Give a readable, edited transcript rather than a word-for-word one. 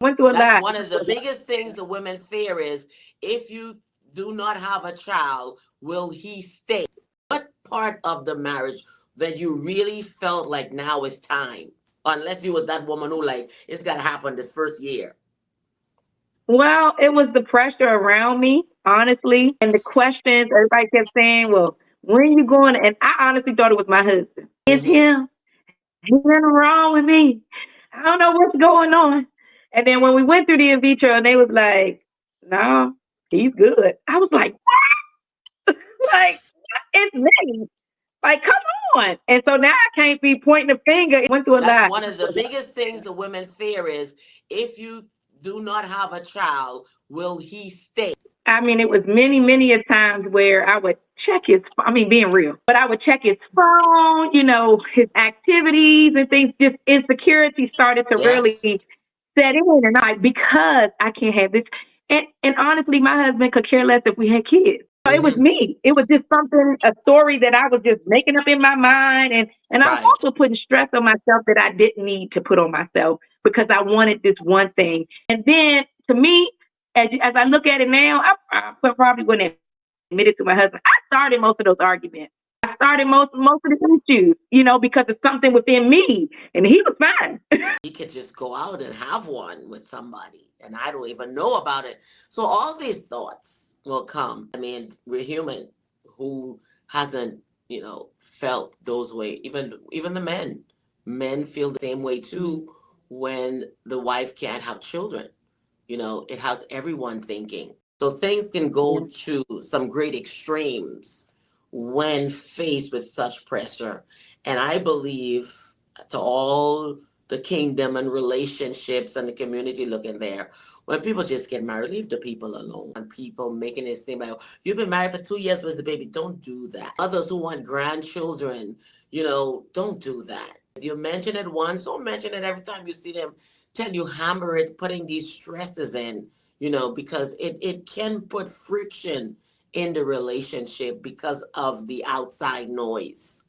Went through a That's lot. one of the biggest things the women fear is, if you do not have a child, will he stay? What part of the marriage that you really felt like now is time? Unless you was that woman who like it's gotta happen this first year. Well, it was the pressure around me, honestly, and the questions. Everybody kept saying, "Well, when you going?" And I honestly thought it was my husband. It's Hmm. him. There's nothing wrong with me. I don't know what's going on. And then when we went through the in vitro, and they was like, "No, he's good." I was like, "Like, it's me. Like, come on." And so now I can't be pointing a finger. Went through a That's lot. one of the biggest things the women fear is, if you do not have a child, will he stay? I mean, it was many, many a times where I would check his, I mean, being real, but I would check his phone, his activities and things. Just insecurity started to really Yes. set in. And I, because I can't have this. And honestly, my husband could care less if we had kids. So it was Hmm. me. It was just something, a story that I was just making up in my mind. And I was Right. also putting stress on myself that I didn't need to put on myself because I wanted this one thing. And then to me, as I look at it now, I probably wouldn't admit it to my husband. I started most of those arguments. I started most of the issues, because of something within me, and he was fine. He could just go out and have one with somebody, and I don't even know about it. So all these thoughts will come. I mean, we're human. Who hasn't, felt those way? Even the men feel the same way too when the wife can't have children. It has everyone thinking. So things can go Yeah. to some great extremes when faced with such pressure. And I believe, to all the kingdom and relationships and the community looking there, when people just get married, leave the people alone. And people making it seem like, you've been married for 2 years with the baby. Don't do that. Others who want grandchildren, don't do that. If you mention it once, don't mention it every time you see them. Tell you hammer it, putting these stresses in, because it can put friction in the relationship because of the outside noise.